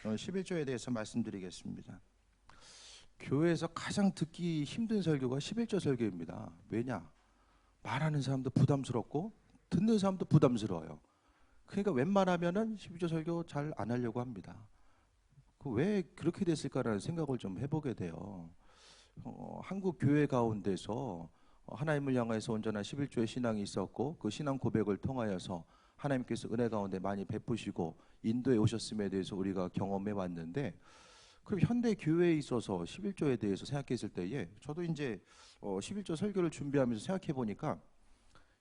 오늘 11조에 대해서 말씀드리겠습니다. 교회에서 가장 듣기 힘든 설교가 11조 설교입니다. 왜냐? 말하는 사람도 부담스럽고 듣는 사람도 부담스러워요. 그러니까 웬만하면은 11조 설교 잘 안 하려고 합니다. 왜 그렇게 됐을까라는 생각을 좀 해보게 돼요. 한국 교회 가운데서 하나님을 향해서 온전한 11조의 신앙이 있었고 그 신앙 고백을 통하여서 하나님께서 은혜 가운데 많이 베푸시고 인도에 오셨음에 대해서 우리가 경험해 왔는데, 그럼 현대 교회에 있어서 11조에 대해서 생각했을 때에 저도 이제 11조 설교를 준비하면서 생각해 보니까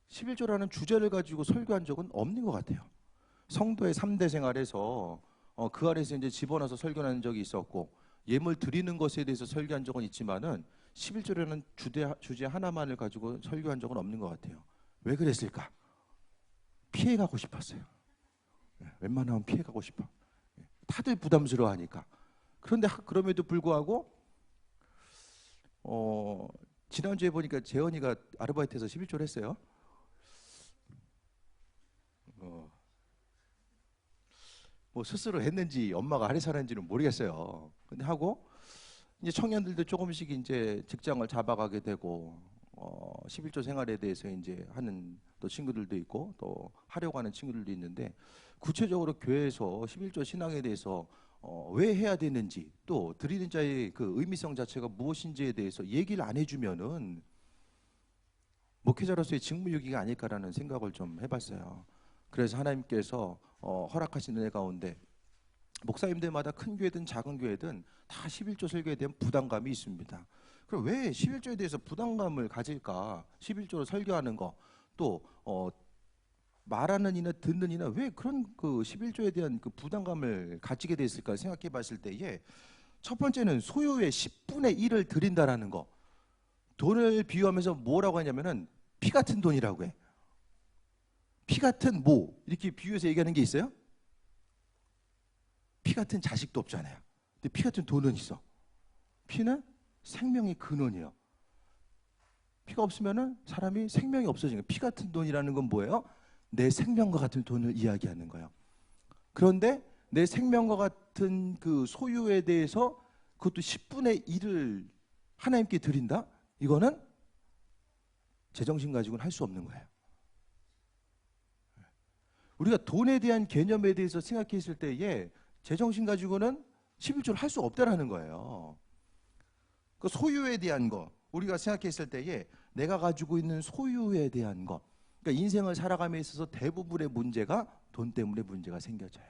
11조라는 주제를 가지고 설교한 적은 없는 것 같아요. 성도의 3대 생활에서 그 안에서 이제 집어넣어서 설교하는 적이 있었고, 예물 드리는 것에 대해서 설교한 적은 있지만은 11조라는 주제 하나만을 가지고 설교한 적은 없는 것 같아요. 왜 그랬을까? 피해가고 싶었어요. 웬만하면 피해가고 싶어. 다들 부담스러워하니까. 그런데 그럼에도 불구하고 지난주에 보니까 재현이가 아르바이트에서 11조를 했어요. 뭐 스스로 했는지 엄마가 할애서 하는지는 모르겠어요. 근데 하고 이제 청년들도 조금씩 이제 직장을 잡아가게 되고 11조 생활에 대해서 이제 하는 또 친구들도 있고 또 하려고 하는 친구들도 있는데, 구체적으로 교회에서 11조 신앙에 대해서 왜 해야 되는지, 또 드리는 자의 그 의미성 자체가 무엇인지에 대해서 얘기를 안 해주면은 목회자로서의 직무유기가 아닐까라는 생각을 좀 해봤어요. 그래서 하나님께서 허락하신 은혜 가운데 목사님들마다 큰 교회든 작은 교회든 다 11조 설교에 대한 부담감이 있습니다. 그럼 왜 11조에 대해서 부담감을 가질까? 11조로 설교하는 거, 또 말하는 이나 듣는 이나 왜 그런 그 11조에 대한 그 부담감을 가지게 됐을까 생각해 봤을 때에, 첫 번째는 소요의 10분의 1을 드린다라는 거. 돈을 비유하면서 뭐라고 하냐면은 피 같은 돈이라고 해. 피 같은 뭐 이렇게 비유해서 얘기하는 게 있어요? 피 같은 자식도 없잖아요. 근데 피 같은 돈은 있어. 피는 생명의 근원이에요. 피가 없으면은 사람이 생명이 없어지는 거예요. 피 같은 돈이라는 건 뭐예요? 내 생명과 같은 돈을 이야기하는 거예요. 그런데 내 생명과 같은 그 소유에 대해서 그것도 10분의 1을 하나님께 드린다? 이거는 제정신 가지고는 할 수 없는 거예요. 우리가 돈에 대한 개념에 대해서 생각했을 때에 제정신 가지고는 11조를 할 수 없다라는 거예요. 그 소유에 대한 거, 우리가 생각했을 때에 내가 가지고 있는 소유에 대한 거, 그러니까 인생을 살아감에 있어서 대부분의 문제가 돈 때문에 문제가 생겨져요.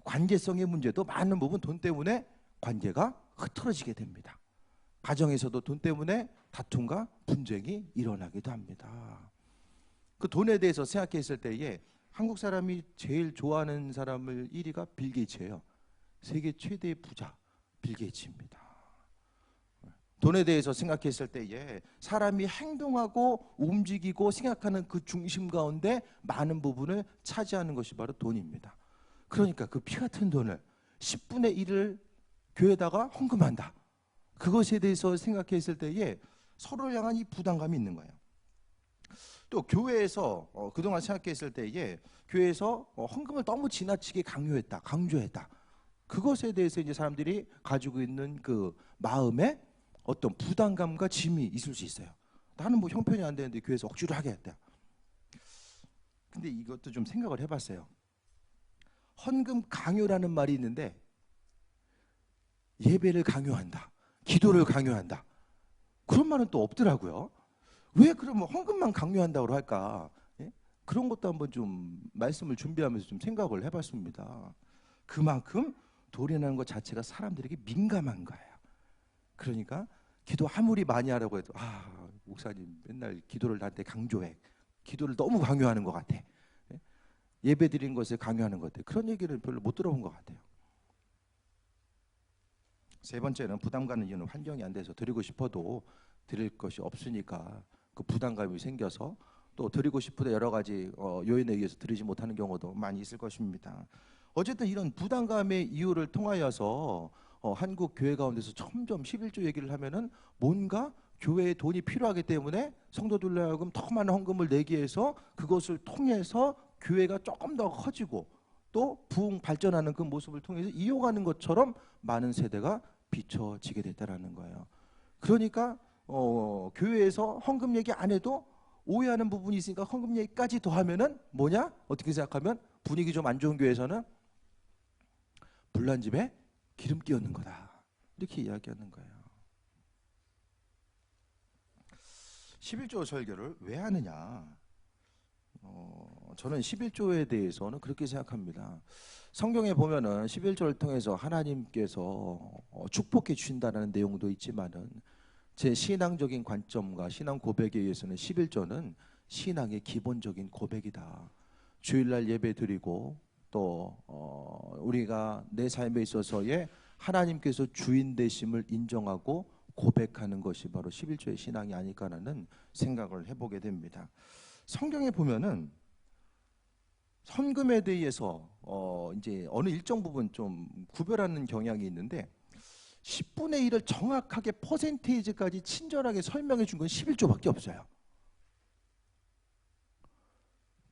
관계성의 문제도 많은 부분 돈 때문에 관계가 흐트러지게 됩니다. 가정에서도 돈 때문에 다툼과 분쟁이 일어나기도 합니다. 그 돈에 대해서 생각했을 때에 한국 사람이 제일 좋아하는 사람을 1위가 빌 게이츠예요. 세계 최대의 부자 빌 게이츠입니다. 돈에 대해서 생각했을 때에 사람이 행동하고 움직이고 생각하는 그 중심 가운데 많은 부분을 차지하는 것이 바로 돈입니다. 그러니까 그 피 같은 돈을 10분의 1을 교회에다가 헌금한다. 그것에 대해서 생각했을 때에 서로를 향한 이 부담감이 있는 거예요. 또 교회에서 그동안 생각했을 때에 교회에서 헌금을 너무 지나치게 강조했다. 그것에 대해서 이제 사람들이 가지고 있는 그 마음에 어떤 부담감과 짐이 있을 수 있어요. 나는 뭐 형편이 안 되는데 교회에서 억지로 하게 했다. 근데 이것도 좀 생각을 해봤어요. 헌금 강요라는 말이 있는데 예배를 강요한다, 기도를 강요한다, 그런 말은 또 없더라고요. 왜 그러면 헌금만 강요한다고 할까? 예? 그런 것도 한번 좀 말씀을 준비하면서 좀 생각을 해봤습니다. 그만큼 돈이라는 것 자체가 사람들에게 민감한 거예요. 그러니까 기도 아무리 많이 하라고 해도 목사님 맨날 기도를 나한테 강조해, 기도를 너무 강요하는 것 같아, 예배 드린 것을 강요하는 것 같아, 그런 얘기를 별로 못 들어본 것 같아요. 세 번째는 부담 가는 이유는 환경이 안 돼서 드리고 싶어도 드릴 것이 없으니까 그 부담감이 생겨서 또 드리고 싶은데 여러 가지 요인에 의해서 드리지 못하는 경우도 많이 있을 것입니다. 어쨌든 이런 부담감의 이유를 통하여서 한국 교회 가운데서 점점 11조 얘기를 하면은 뭔가 교회에 돈이 필요하기 때문에 성도들로 하여금 더 많은 헌금을 내기 위해서 그것을 통해서 교회가 조금 더 커지고 또 부흥 발전하는 그 모습을 통해서 이어가는 것처럼 많은 세대가 비춰지게 됐다라는 거예요. 그러니까 교회에서 헌금 얘기 안 해도 오해하는 부분이 있으니까 헌금 얘기까지 더하면은 뭐냐? 어떻게 생각하면 분위기 좀 안 좋은 교회에서는 불난집에 기름 끼얹는 거다. 이렇게 이야기하는 거예요. 11조 설교를 왜 하느냐? 저는 11조에 대해서는 그렇게 생각합니다. 성경에 보면은 11조를 통해서 하나님께서 축복해 주신다는 내용도 있지만은 제 신앙적인 관점과 신앙 고백에 의해서는 11조는 신앙의 기본적인 고백이다. 주일날 예배 드리고 또 우리가 내 삶에 있어서의 하나님께서 주인 되심을 인정하고 고백하는 것이 바로 11조의 신앙이 아닐까라는 생각을 해보게 됩니다. 성경에 보면은 헌금에 대해서 이제 어느 일정 부분 좀 구별하는 경향이 있는데 10분의 1을 정확하게 퍼센테이지까지 친절하게 설명해 준 건 11조밖에 없어요.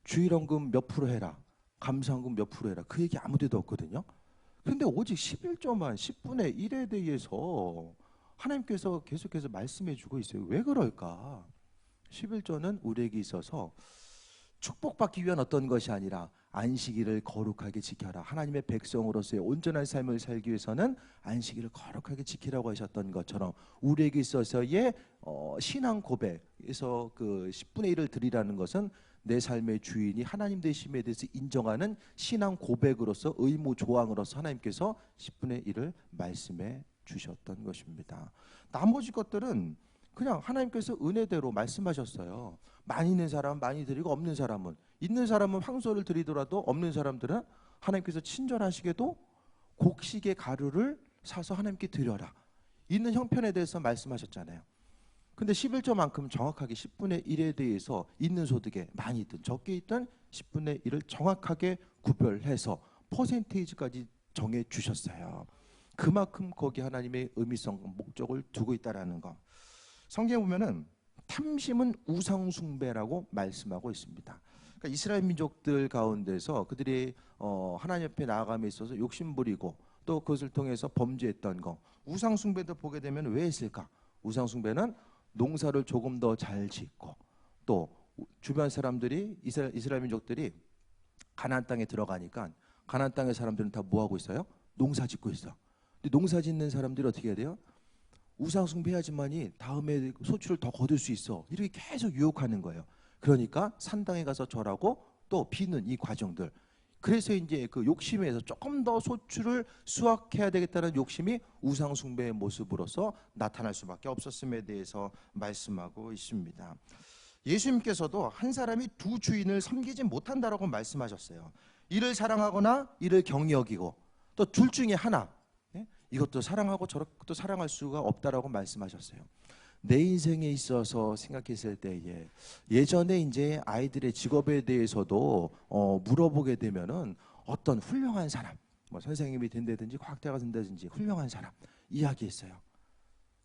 주일헌금 몇 프로 해라, 감사헌금 몇 프로 해라, 그 얘기 아무 데도 없거든요. 그런데 오직 11조만 10분의 1에 대해서 하나님께서 계속해서 말씀해 주고 있어요. 왜 그럴까? 11조는 우리에게 있어서 축복받기 위한 어떤 것이 아니라 안식일을 거룩하게 지켜라. 하나님의 백성으로서의 온전한 삶을 살기 위해서는 안식일을 거룩하게 지키라고 하셨던 것처럼 우리에게 있어서의 신앙 고백에서 그 10분의 1을 드리라는 것은 내 삶의 주인이 하나님 되심에 대해서 인정하는 신앙 고백으로서 의무 조항으로서 하나님께서 10분의 1을 말씀해 주셨던 것입니다. 나머지 것들은 그냥 하나님께서 은혜대로 말씀하셨어요. 많이 있는 사람은 많이 드리고 없는 사람은, 있는 사람은 황소를 드리더라도 없는 사람들은 하나님께서 친절하시게도 곡식의 가루를 사서 하나님께 드려라. 있는 형편에 대해서 말씀하셨잖아요. 근데 11조만큼 정확하게 10분의 1에 대해서 있는 소득에 많이 있든 적게 있든 10분의 1을 정확하게 구별해서 퍼센테이지까지 정해 주셨어요. 그만큼 거기 하나님의 의미성, 목적을 두고 있다라는 거. 성경에 보면은 탐심은 우상 숭배라고 말씀하고 있습니다. 그러니까 이스라엘 민족들 가운데서 그들이 하나님 앞에 나아감에 있어서 욕심 부리고 또 그것을 통해서 범죄했던 거. 우상 숭배도 보게 되면 왜 했을까? 우상 숭배는 농사를 조금 더 잘 짓고 또 주변 사람들이 이스라엘 민족들이 가나안 땅에 들어가니까 가나안 땅의 사람들은 다 뭐 하고 있어요? 농사 짓고 있어. 근데 농사 짓는 사람들이 어떻게 해야 돼요? 우상 숭배해야지만이 다음에 소출을 더 거둘 수 있어. 이렇게 계속 유혹하는 거예요. 그러니까 산당에 가서 절하고 또 비는 이 과정들. 그래서 이제 그 욕심에서 조금 더 소출을 수확해야 되겠다는 욕심이 우상 숭배의 모습으로서 나타날 수밖에 없었음에 대해서 말씀하고 있습니다. 예수님께서도 한 사람이 두 주인을 섬기지 못한다라고 말씀하셨어요. 이를 사랑하거나 이를 경히 여기고 또 둘 중에 하나. 이것도 사랑하고 저것도 사랑할 수가 없다라고 말씀하셨어요. 내 인생에 있어서 생각했을 때에 예전에 이제 아이들의 직업에 대해서도 물어보게 되면은 어떤 훌륭한 사람, 뭐 선생님이 된다든지 과학자가 된다든지 훌륭한 사람 이야기했어요.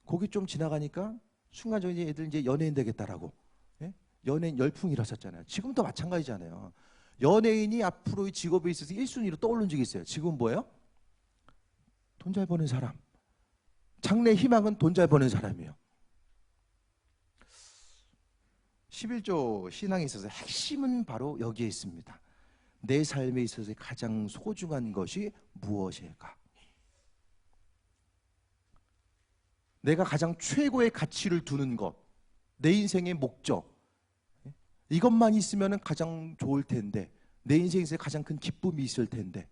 거기 좀 지나가니까 순간적으로 애들 이제 연예인 되겠다라고, 예? 연예인 열풍이 일었었잖아요. 지금도 마찬가지잖아요. 연예인이 앞으로의 직업에 있어서 1순위로 떠오른 적이 있어요. 지금 뭐예요? 돈 잘 버는 사람. 장래 희망은 돈 잘 버는 사람이에요. 11조 신앙에 있어서 핵심은 바로 여기에 있습니다. 내 삶에 있어서 가장 소중한 것이 무엇일까? 내가 가장 최고의 가치를 두는 것, 내 인생의 목적, 이것만 있으면 가장 좋을 텐데, 내 인생에서 가장 큰 기쁨이 있을 텐데,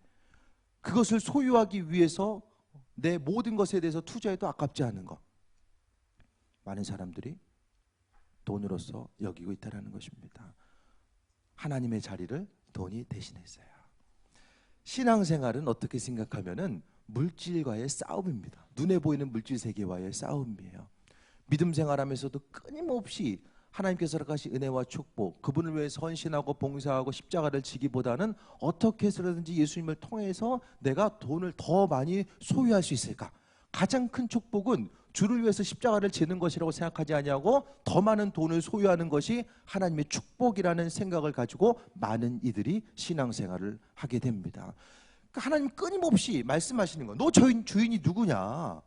그것을 소유하기 위해서 내 모든 것에 대해서 투자해도 아깝지 않은 것. 많은 사람들이 돈으로서 여기고 있다는 것입니다. 하나님의 자리를 돈이 대신했어요. 신앙생활은 어떻게 생각하면은 물질과의 싸움입니다. 눈에 보이는 물질 세계와의 싸움이에요. 믿음 생활하면서도 끊임없이 하나님께서 허락하신 은혜와 축복, 그분을 위해서 헌신하고 봉사하고 십자가를 지기보다는 어떻게 해서든지 예수님을 통해서 내가 돈을 더 많이 소유할 수 있을까? 가장 큰 축복은 주를 위해서 십자가를 지는 것이라고 생각하지 아니하고 더 많은 돈을 소유하는 것이 하나님의 축복이라는 생각을 가지고 많은 이들이 신앙생활을 하게 됩니다. 그러니까 하나님 끊임없이 말씀하시는 거. 너 주인이 누구냐?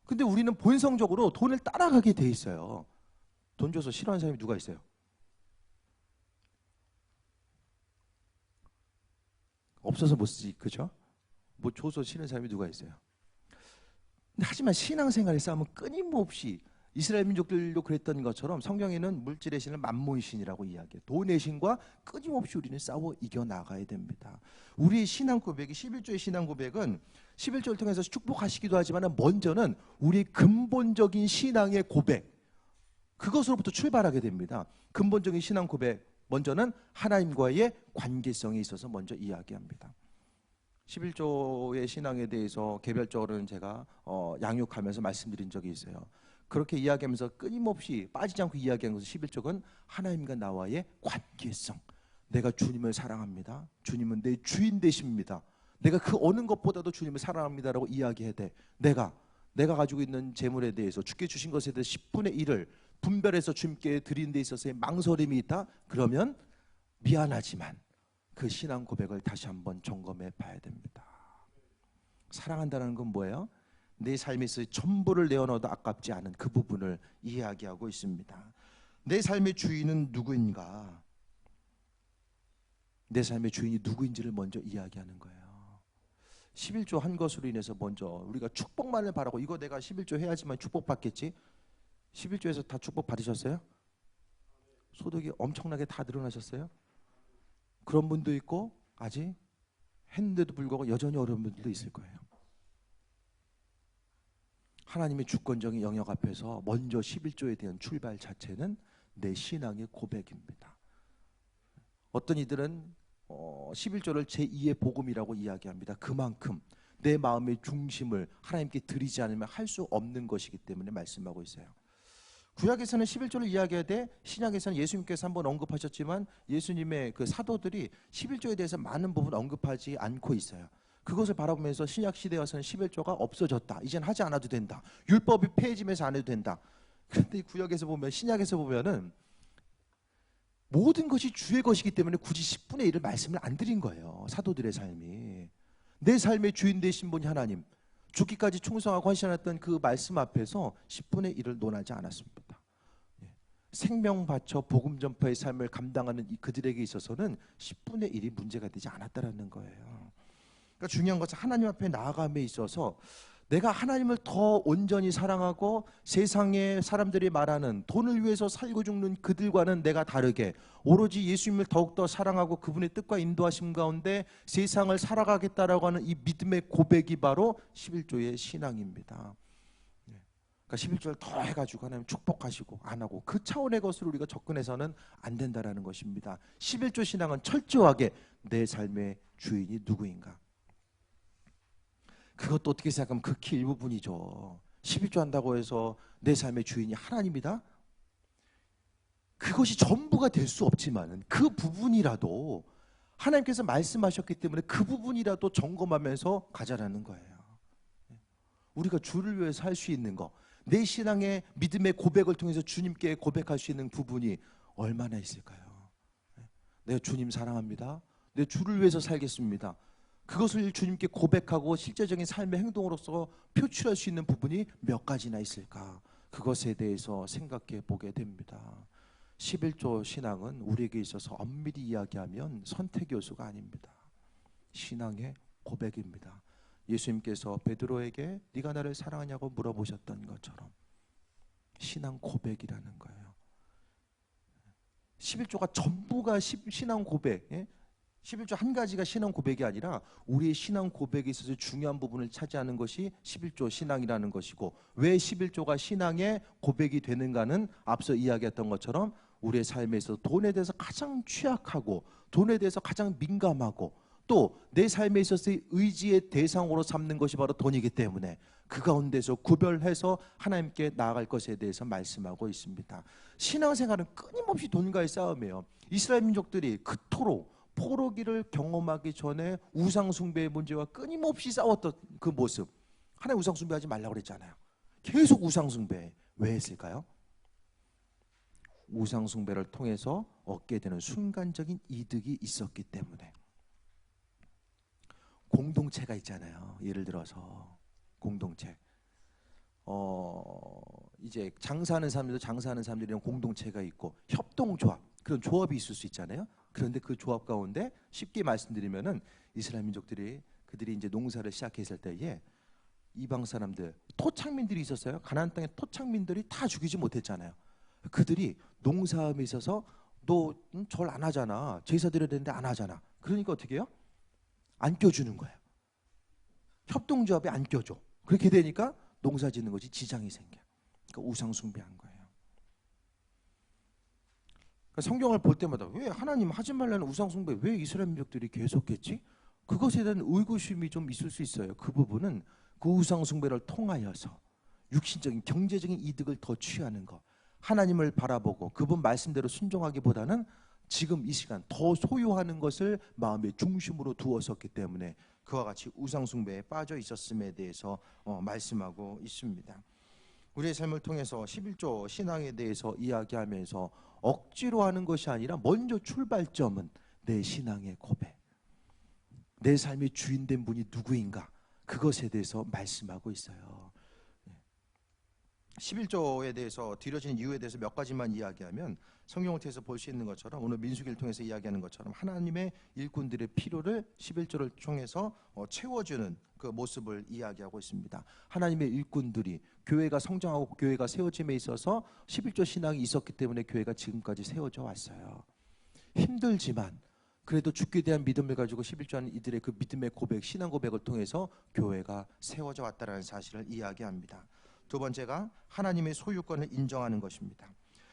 근데 우리는 본성적으로 돈을 따라가게 돼 있어요. 돈 줘서 싫어하는 사람이 누가 있어요? 없어서 못 쓰지, 그죠? 뭐 줘서 싫은 사람이 누가 있어요? 하지만 신앙생활의 싸움은 끊임없이 이스라엘 민족들도 그랬던 것처럼 성경에는 물질의 신을 만몬의 신이라고 이야기해요. 돈의 신과 끊임없이 우리는 싸워 이겨나가야 됩니다. 우리의 신앙 고백이 11조의 신앙 고백은 11조를 통해서 축복하시기도 하지만 먼저는 우리의 근본적인 신앙의 고백, 그것으로부터 출발하게 됩니다. 근본적인 신앙 고백, 먼저는 하나님과의 관계성에 있어서 먼저 이야기합니다. 11조의 신앙에 대해서 개별적으로는 제가 양육하면서 말씀드린 적이 있어요. 그렇게 이야기하면서 끊임없이 빠지지 않고 이야기한 것은 11조는 하나님과 나와의 관계성. 내가 주님을 사랑합니다. 주님은 내 주인 되십니다. 내가 그 어느 것보다도 주님을 사랑합니다라고 이야기해야 돼. 내가 가지고 있는 재물에 대해서 주께 주신 것에 대해서 10분의 1을 분별해서 주님께 드리는 데 있어서의 망설임이 있다? 그러면 미안하지만 그 신앙 고백을 다시 한번 점검해 봐야 됩니다. 사랑한다는 건 뭐예요? 내 삶에서 전부를 내어놓아도 아깝지 않은 그 부분을 이야기하고 있습니다. 내 삶의 주인은 누구인가? 내 삶의 주인이 누구인지를 먼저 이야기하는 거예요. 11조 한 것으로 인해서 먼저 우리가 축복만을 바라고 이거 내가 11조 해야지만 축복받겠지? 11조에서 다 축복 받으셨어요? 소득이 엄청나게 다 늘어나셨어요? 그런 분도 있고 아직 했는데도 불구하고 여전히 어려운 분들도 있을 거예요. 하나님의 주권적인 영역 앞에서 먼저 11조에 대한 출발 자체는 내 신앙의 고백입니다. 어떤 이들은 11조를 제2의 복음이라고 이야기합니다. 그만큼 내 마음의 중심을 하나님께 드리지 않으면 할 수 없는 것이기 때문에 말씀하고 있어요. 구약에서는 11조를 이야기하되 신약에서는 예수님께서 한번 언급하셨지만 예수님의 그 사도들이 11조에 대해서 많은 부분 언급하지 않고 있어요. 그것을 바라보면서 신약 시대에 와서는 11조가 없어졌다. 이젠 하지 않아도 된다. 율법이 폐해지면서 안 해도 된다. 그런데 이 구약에서 보면, 신약에서 보면은 모든 것이 주의 것이기 때문에 굳이 10분의 1을 말씀을 안 드린 거예요. 사도들의 삶이. 내 삶의 주인 되신 분이 하나님, 죽기까지 충성하고 헌신했던 그 말씀 앞에서 10분의 1을 논하지 않았습니다. 생명 바쳐 복음 전파의 삶을 감당하는 그들에게 있어서는 10분의 1이 문제가 되지 않았다라는 거예요. 그러니까 중요한 것은 하나님 앞에 나아감에 있어서 내가 하나님을 더 온전히 사랑하고 세상의 사람들이 말하는 돈을 위해서 살고 죽는 그들과는 내가 다르게 오로지 예수님을 더욱더 사랑하고 그분의 뜻과 인도하심 가운데 세상을 살아가겠다라고 하는 이 믿음의 고백이 바로 11조의 신앙입니다. 그러니까 11조를 더 해가지고 하나님 축복하시고 안 하고 그 차원의 것으로 우리가 접근해서는 안 된다라는 것입니다. 11조 신앙은 철저하게 내 삶의 주인이 누구인가. 그것도 어떻게 생각하면 극히 일부분이죠. 11조 한다고 해서 내 삶의 주인이 하나님이다? 그것이 전부가 될 수 없지만 그 부분이라도 하나님께서 말씀하셨기 때문에 그 부분이라도 점검하면서 가자라는 거예요. 우리가 주를 위해서 할 수 있는 거, 내 신앙의 믿음의 고백을 통해서 주님께 고백할 수 있는 부분이 얼마나 있을까요? 내가 주님 사랑합니다. 내 주를 위해서 살겠습니다. 그것을 주님께 고백하고 실제적인 삶의 행동으로서 표출할 수 있는 부분이 몇 가지나 있을까? 그것에 대해서 생각해 보게 됩니다. 11조 신앙은 우리에게 있어서 엄밀히 이야기하면 선택 요소가 아닙니다. 신앙의 고백입니다. 예수님께서 베드로에게 네가 나를 사랑하냐고 물어보셨던 것처럼 신앙 고백이라는 거예요. 11조가 전부가 신앙 고백, 11조 한 가지가 신앙 고백이 아니라 우리의 신앙 고백에 있어서 중요한 부분을 차지하는 것이 11조 신앙이라는 것이고, 왜 11조가 신앙의 고백이 되는가는 앞서 이야기했던 것처럼 우리의 삶에 있어서 돈에 대해서 가장 취약하고 돈에 대해서 가장 민감하고 또 내 삶에 있어서의 의지의 대상으로 삼는 것이 바로 돈이기 때문에 그 가운데서 구별해서 하나님께 나아갈 것에 대해서 말씀하고 있습니다. 신앙생활은 끊임없이 돈과의 싸움이에요. 이스라엘 민족들이 그토록 포로기를 경험하기 전에 우상숭배의 문제와 끊임없이 싸웠던 그 모습, 하나님 우상숭배하지 말라고 그랬잖아요. 계속 우상숭배. 왜 했을까요? 우상숭배를 통해서 얻게 되는 순간적인 이득이 있었기 때문에. 공동체가 있잖아요. 예를 들어서 공동체. 이제 장사하는 사람들도 장사하는 사람들이랑 공동체가 있고 협동조합, 그런 조합이 있을 수 있잖아요. 그런데 그 조합 가운데 쉽게 말씀드리면은 이스라엘 민족들이 그들이 이제 농사를 시작했을 때에 이방 사람들, 토착민들이 있었어요. 가나안 땅에 토착민들이 다 죽이지 못했잖아요. 그들이 농사함에 있어서 너 절 안 하잖아. 제사 드려야 되는데 안 하잖아. 그러니까 어떻게 해요? 안 껴주는 거예요. 협동조합에 안 껴줘. 그렇게 되니까 농사 짓는 것이 지장이 생겨. 그러니까 우상 숭배한 거예요. 그러니까 성경을 볼 때마다 왜 하나님 하지 말라는 우상 숭배 왜 이스라엘 민족들이 계속했지? 그것에 대한 의구심이 좀 있을 수 있어요. 그 부분은 그 우상 숭배를 통하여서 육신적인 경제적인 이득을 더 취하는 것, 하나님을 바라보고 그분 말씀대로 순종하기보다는 지금 이 시간 더 소유하는 것을 마음의 중심으로 두었었기 때문에 그와 같이 우상 숭배에 빠져 있었음에 대해서 말씀하고 있습니다. 우리의 삶을 통해서 11조 신앙에 대해서 이야기하면서 억지로 하는 것이 아니라 먼저 출발점은 내 신앙의 고백, 내 삶의 주인된 분이 누구인가, 그것에 대해서 말씀하고 있어요. 11조에 대해서 드려지는 이유에 대해서 몇 가지만 이야기하면 성경을 통해서 볼 수 있는 것처럼 오늘 민수기를 통해서 이야기하는 것처럼 하나님의 일꾼들의 필요를 11조를 통해서 채워주는 그 모습을 이야기하고 있습니다. 하나님의 일꾼들이 교회가 성장하고 교회가 세워짐에 있어서 11조 신앙이 있었기 때문에 교회가 지금까지 세워져 왔어요. 힘들지만 그래도 죽게 대한 믿음을 가지고 11조하는 이들의 그 믿음의 고백, 신앙 고백을 통해서 교회가 세워져 왔다는 사실을 이야기합니다. 두 번째가 하나님의 소유권을 인정하는 것입니다.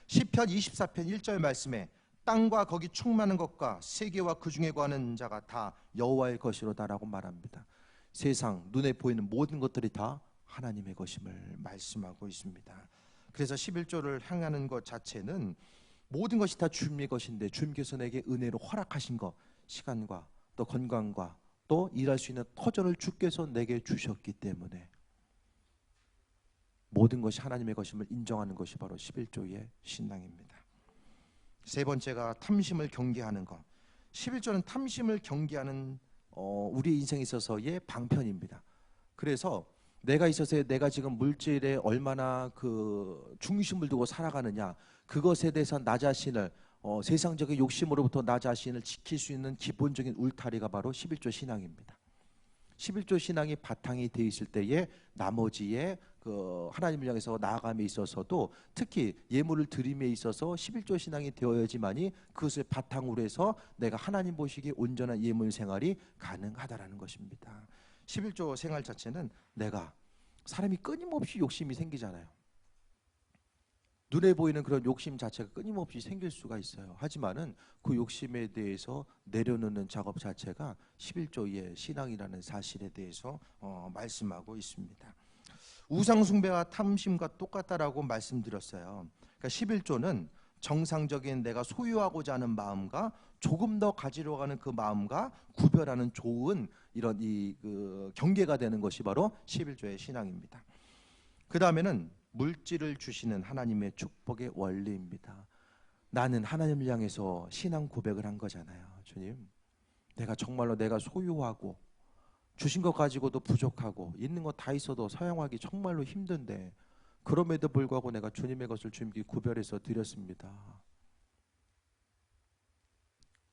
시편 24편 1절 말씀에 땅과 거기 충만한 것과 세계와 그 중에 거하는 자가 다 여호와의 것이로다라고 말합니다. 세상 눈에 보이는 모든 것들이 다 하나님의 것임을 말씀하고 있습니다. 그래서 11조를 향하는 것 자체는 모든 것이 다 주님의 것인데 주님께서 내게 은혜로 허락하신 것, 시간과 또 건강과 또 일할 수 있는 터전을 주께서 내게 주셨기 때문에 모든 것이 하나님의 것임을 인정하는 것이 바로 11조의 신앙입니다. 세 번째가 탐심을 경계하는 것. 11조는 탐심을 경계하는 우리 인생에 있어서의 방편입니다. 그래서 내가 있어서 내가 지금 물질에 얼마나 그 중심을 두고 살아가느냐, 그것에 대해서 나 자신을 세상적인 욕심으로부터 나 자신을 지킬 수 있는 기본적인 울타리가 바로 11조 신앙입니다. 11조 신앙이 바탕이 되어 있을 때에 나머지의 그 하나님을 향해서 나아감에 있어서도 특히 예물을 드림에 있어서 11조 신앙이 되어야지만이 그것을 바탕으로 해서 내가 하나님 보시기에 온전한 예물 생활이 가능하다라는 것입니다. 11조 생활 자체는 내가 사람이 끊임없이 욕심이 생기잖아요. 눈에 보이는 그런 욕심 자체가 끊임없이 생길 수가 있어요. 하지만은 그 욕심에 대해서 내려놓는 작업 자체가 11조의 신앙이라는 사실에 대해서 말씀하고 있습니다. 우상숭배와 탐심과 똑같다라고 말씀드렸어요. 그러니까 11조는 정상적인 내가 소유하고자 하는 마음과 조금 더 가지려 하는 그 마음과 구별하는 좋은 이런 그 경계가 되는 것이 바로 11조의 신앙입니다. 그 다음에는 물질을 주시는 하나님의 축복의 원리입니다. 나는 하나님을 향해서 신앙 고백을 한 거잖아요. 주님, 내가 정말로 내가 소유하고 주신 것 가지고도 부족하고 있는 거 다 있어도 사용하기 정말로 힘든데 그럼에도 불구하고 내가 주님의 것을 주님께 구별해서 드렸습니다.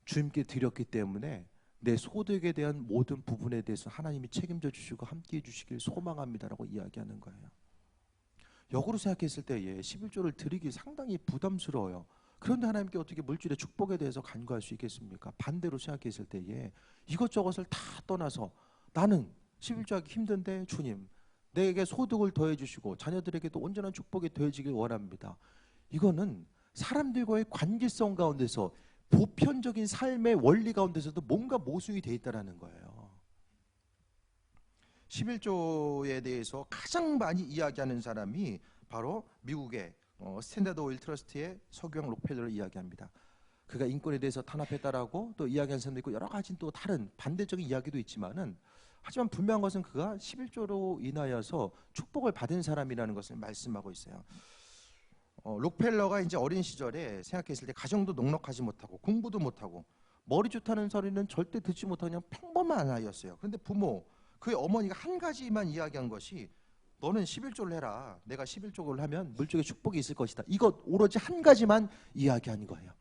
주님께 드렸기 때문에 내 소득에 대한 모든 부분에 대해서 하나님이 책임져 주시고 함께해 주시길 소망합니다라고 이야기하는 거예요. 역으로 생각했을 때에 11조를 드리기 상당히 부담스러워요. 그런데 하나님께 어떻게 물질의 축복에 대해서 간구할 수 있겠습니까? 반대로 생각했을 때에 이것저것을 다 떠나서 나는 11조 하기 힘든데 주님 내게 소득을 더해 주시고 자녀들에게도 온전한 축복이 더해지길 원합니다. 이거는 사람들과의 관계성 가운데서 보편적인 삶의 원리 가운데서도 뭔가 모순이 돼 있다는 거예요. 11조에 대해서 가장 많이 이야기하는 사람이 바로 미국의 스탠다드 오일 트러스트의 서경 록펠러를 이야기합니다. 그가 인권에 대해서 탄압했다라고 또 이야기하는 사람도 있고 여러 가지 또 다른 반대적인 이야기도 있지만은 하지만 분명한 것은 그가 11조로 인하여서 축복을 받은 사람이라는 것을 말씀하고 있어요. 록펠러가 이제 어린 시절에 생각했을 때 가정도 넉넉하지 못하고 공부도 못하고 머리 좋다는 소리는 절대 듣지 못하고 그냥 평범한 아이였어요. 그런데 부모, 그의 어머니가 한 가지만 이야기한 것이 너는 11조를 해라. 내가 11조를 하면 물쪽에 축복이 있을 것이다. 이것 오로지 한 가지만 이야기한 거예요.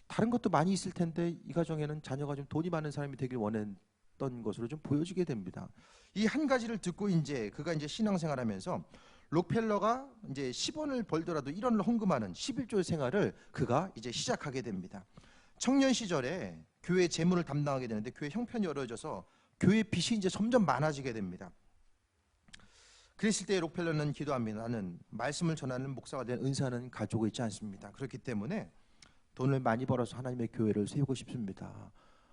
다른 것도 많이 있을 텐데 이 가정에는 자녀가 좀 돈이 많은 사람이 되길 원했던 것으로 좀 보여지게 됩니다. 이 한 가지를 듣고 이제 그가 이제 신앙생활하면서 록펠러가 이제 10원을 벌더라도 1원을 헌금하는 11조 생활을 그가 이제 시작하게 됩니다. 청년 시절에 교회 재무를 담당하게 되는데 교회 형편이 어려워져서 교회 빚이 이제 점점 많아지게 됩니다. 그랬을 때 록펠러는 기도합니다. 나는 말씀을 전하는 목사가 된 은사는 가지고 있지 않습니다. 그렇기 때문에 돈을 많이 벌어서 하나님의 교회를 세우고 싶습니다.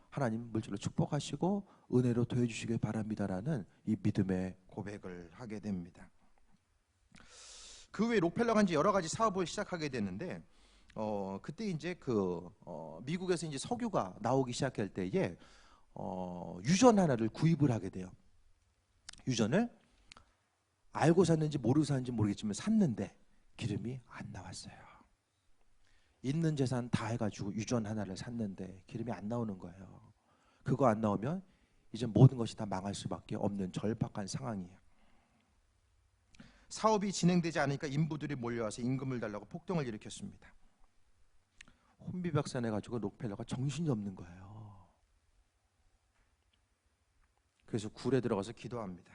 하나님 물질로 축복하시고 은혜로 더해주시길 바랍니다라는 이 믿음의 고백을 하게 됩니다. 그 후에 록펠러가 이제 여러 가지 사업을 시작하게 되는데 그때 이제 미국에서 이제 석유가 나오기 시작할 때에 유전 하나를 구입을 하게 돼요. 유전을 알고 샀는지 모르고 샀는지 모르겠지만 샀는데 기름이 안 나왔어요. 있는 재산 다 해가지고 유전 하나를 샀는데 기름이 안 나오는 거예요. 그거 안 나오면 이제 모든 것이 다 망할 수밖에 없는 절박한 상황이에요. 사업이 진행되지 않으니까 인부들이 몰려와서 임금을 달라고 폭동을 일으켰습니다. 혼비백산해가지고 록펠러가 정신이 없는 거예요. 그래서 굴에 들어가서 기도합니다.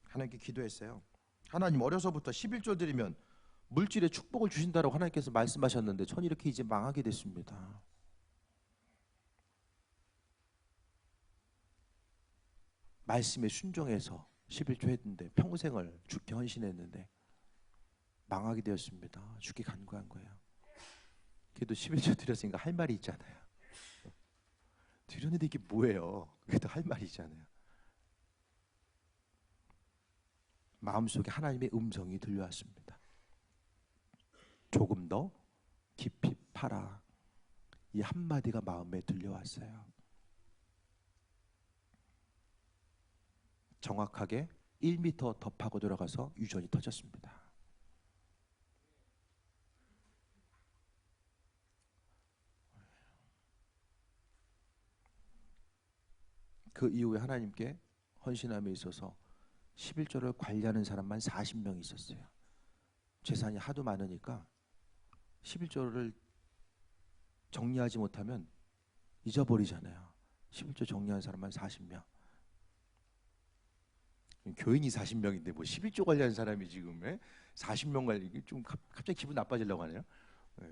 하나님께 기도했어요. 하나님, 어려서부터 11조 드리면 물질에 축복을 주신다고 하나님께서 말씀하셨는데 전 이렇게 이제 망하게 됐습니다. 말씀에 순종해서 11조 했는데 평생을 죽게 헌신했는데 망하게 되었습니다. 죽게 간구한 거예요. 그래도 11조 드렸으니까 할 말이 있잖아요. 드렸는데 이게 뭐예요? 그래도 할 말이 있잖아요. 마음속에 하나님의 음성이 들려왔습니다. 조금 더 깊이 파라. 이 한마디가 마음에 들려왔어요. 정확하게 1m 더 파고 들어가서 유전이 터졌습니다. 그 이후에 하나님께 헌신함에 있어서 11조를 관리하는 사람만 40명 있었어요. 재산이 하도 많으니까 11조를 정리하지 못하면 잊어버리잖아요. 11조 정리하는 사람만 40명. 교인이 40명인데 뭐 11조 관리하는 사람이 지금 40명 관리, 좀 갑자기 기분 나빠지려고 하네요. 네.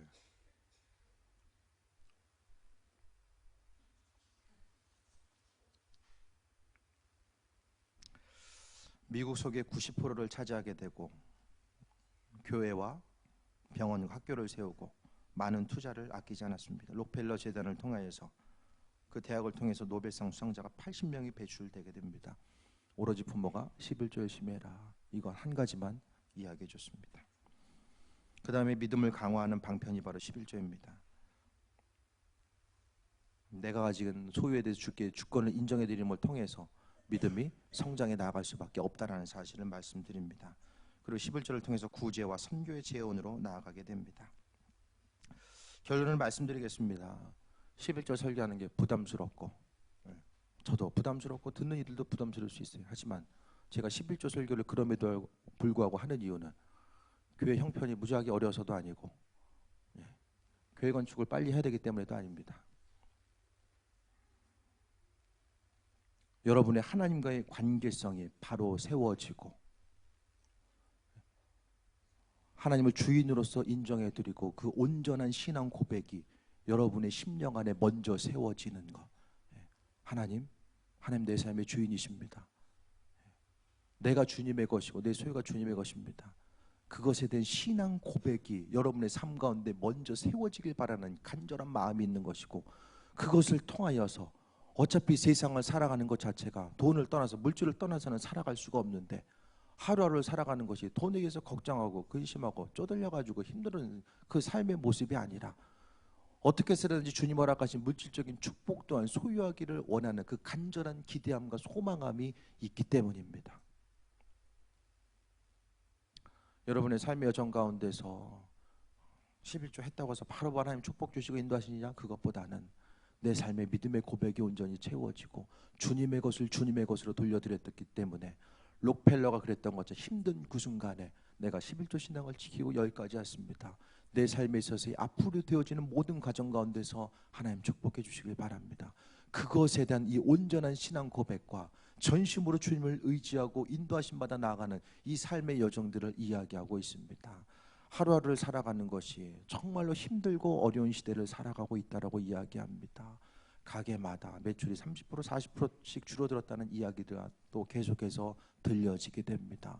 미국 속의 90%를 차지하게 되고 교회와 병원, 학교를 세우고 많은 투자를 아끼지 않았습니다. 록펠러 재단을 통하여서 그 대학을 통해서 노벨상 수상자가 80명이 배출되게 됩니다. 오로지 부모가 11조 열심히 해라. 이건 한 가지만 이야기해 줬습니다. 그 다음에 믿음을 강화하는 방편이 바로 11조입니다. 내가 가진 소유에 대해서 주께 주권을 인정해 드림을 통해서 믿음이 성장해 나아갈 수밖에 없다라는 사실을 말씀드립니다. 그리고 11조를 통해서 구제와 선교의 재원으로 나아가게 됩니다. 결론을 말씀드리겠습니다. 11조 설교하는 게 부담스럽고 저도 부담스럽고 듣는 이들도 부담스러울 수 있어요. 하지만 제가 11조 설교를 그럼에도 불구하고 하는 이유는 교회 형편이 무지하게 어려워서도 아니고 교회 건축을 빨리 해야 되기 때문에도 아닙니다. 여러분의 하나님과의 관계성이 바로 세워지고 하나님을 주인으로서 인정해드리고 그 온전한 신앙 고백이 여러분의 심령 안에 먼저 세워지는 것. 하나님 내 삶의 주인이십니다. 내가 주님의 것이고 내 소유가 주님의 것입니다. 그것에 대한 신앙 고백이 여러분의 삶 가운데 먼저 세워지길 바라는 간절한 마음이 있는 것이고 그것을 통하여서 어차피 세상을 살아가는 것 자체가 돈을 떠나서 물질을 떠나서는 살아갈 수가 없는데 하루하루를 살아가는 것이 돈에 의해서 걱정하고 근심하고 쪼들려가지고 힘든 그 삶의 모습이 아니라 어떻게 해서든지 주님 허락하신 물질적인 축복 또한 소유하기를 원하는 그 간절한 기대함과 소망함이 있기 때문입니다. 여러분의 삶의 여정 가운데서 11조 했다고 해서 바로 하나님 축복 주시고 인도하시느냐? 그것보다는 내 삶의 믿음의 고백이 온전히 채워지고 주님의 것을 주님의 것으로 돌려드렸기 때문에 록펠러가 그랬던 것처럼 힘든 그 순간에 내가 11조 신앙을 지키고 여기까지 왔습니다. 내 삶에 있어서 앞으로 되어지는 모든 과정 가운데서 하나님 축복해 주시길 바랍니다. 그것에 대한 이 온전한 신앙 고백과 전심으로 주님을 의지하고 인도하심 받아 나아가는 이 삶의 여정들을 이야기하고 있습니다. 하루하루를 살아가는 것이 정말로 힘들고 어려운 시대를 살아가고 있다라고 이야기합니다. 가게마다 매출이 30% 40%씩 줄어들었다는 이야기가 또 계속해서 들려지게 됩니다.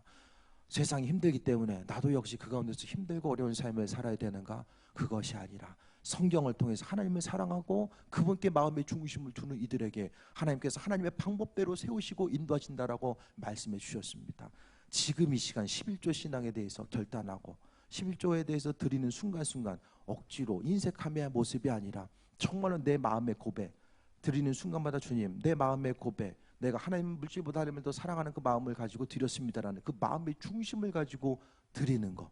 세상이 힘들기 때문에 나도 역시 그 가운데서 힘들고 어려운 삶을 살아야 되는가? 그것이 아니라 성경을 통해서 하나님을 사랑하고 그분께 마음의 중심을 두는 이들에게 하나님께서 하나님의 방법대로 세우시고 인도하신다라고 말씀해 주셨습니다. 지금 이 시간 11조 신앙에 대해서 결단하고 11조에 대해서 드리는 순간순간 억지로 인색함의 모습이 아니라 정말로 내 마음의 고백 드리는 순간마다 주님 내 마음의 고백 내가 하나님 물질보다 하나님을 더 사랑하는 그 마음을 가지고 드렸습니다라는 그 마음의 중심을 가지고 드리는 것,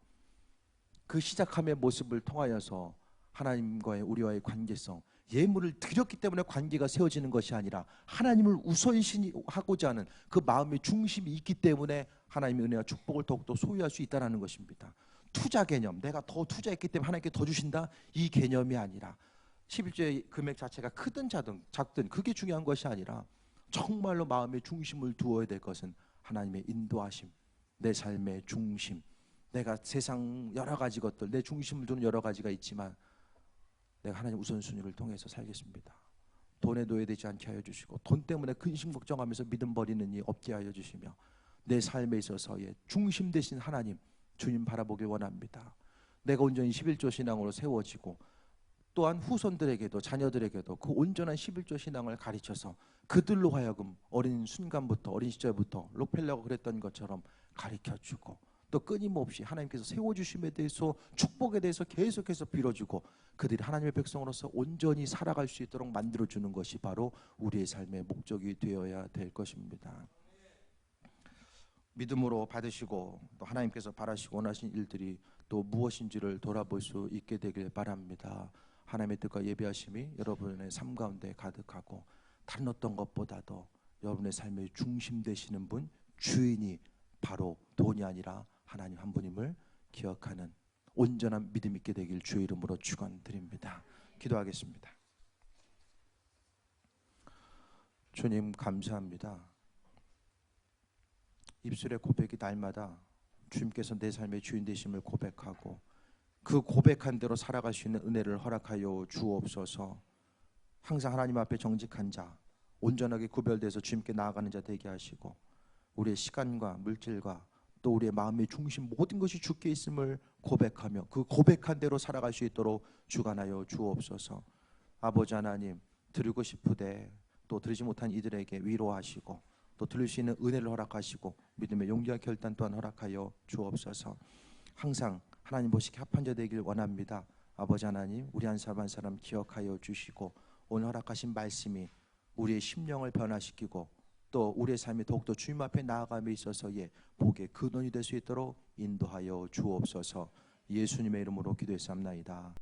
그 시작함의 모습을 통하여서 하나님과의 우리와의 관계성, 예물을 드렸기 때문에 관계가 세워지는 것이 아니라 하나님을 우선시하고자 하는 그 마음의 중심이 있기 때문에 하나님의 은혜와 축복을 더욱더 소유할 수 있다는 것입니다. 투자 개념, 내가 더 투자했기 때문에 하나님께 더 주신다, 이 개념이 아니라 11조의 금액 자체가 크든 작든 그게 중요한 것이 아니라 정말로 마음의 중심을 두어야 될 것은 하나님의 인도하심, 내 삶의 중심. 내가 세상 여러 가지 것들, 내 중심을 두는 여러 가지가 있지만 내가 하나님 우선순위를 통해서 살겠습니다. 돈에 노예되지 않게 하여 주시고 돈 때문에 근심 걱정하면서 믿음 버리는 일 없게 하여 주시며 내 삶에 있어서의 중심 되신 하나님, 주님 바라보길 원합니다. 내가 온전히 11조 신앙으로 세워지고 또한 후손들에게도 자녀들에게도 그 온전한 11조 신앙을 가르쳐서 그들로 하여금 어린 순간부터 어린 시절부터 록펠러가 그랬던 것처럼 가르쳐주고 또 끊임없이 하나님께서 세워주심에 대해서 축복에 대해서 계속해서 빌어주고 그들이 하나님의 백성으로서 온전히 살아갈 수 있도록 만들어주는 것이 바로 우리의 삶의 목적이 되어야 될 것입니다. 믿음으로 받으시고 또 하나님께서 바라시고 원하신 일들이 또 무엇인지를 돌아볼 수 있게 되길 바랍니다. 하나님의 뜻과 예배하심이 여러분의 삶 가운데 가득하고 다른 어떤 것보다도 여러분의 삶의 중심 되시는 분, 주인이 바로 돈이 아니라 하나님 한 분임을 기억하는 온전한 믿음 있게 되길 주의 이름으로 축원드립니다. 기도하겠습니다. 주님 감사합니다. 입술의 고백이 날마다 주님께서 내 삶의 주인 되심을 고백하고 그 고백한 대로 살아갈 수 있는 은혜를 허락하여 주옵소서. 항상 하나님 앞에 정직한 자, 온전하게 구별돼서 주님께 나아가는 자 되게 하시고 우리의 시간과 물질과 또 우리의 마음의 중심 모든 것이 주께 있음을 고백하며 그 고백한 대로 살아갈 수 있도록 주관하여 주옵소서. 아버지 하나님, 드리고 싶으되 또 드리지 못한 이들에게 위로하시고 또 들을 수 있는 은혜를 허락하시고 믿음의 용기와 결단 또한 허락하여 주옵소서. 항상 하나님 보시기에 합한 자 되길 원합니다. 아버지 하나님, 우리 한 사람 한 사람 기억하여 주시고 오늘 허락하신 말씀이 우리의 심령을 변화시키고 또 우리의 삶이 더욱더 주님 앞에 나아감에 있어서의 복의 근원이 될 수 있도록 인도하여 주옵소서. 예수님의 이름으로 기도했사옵나이다.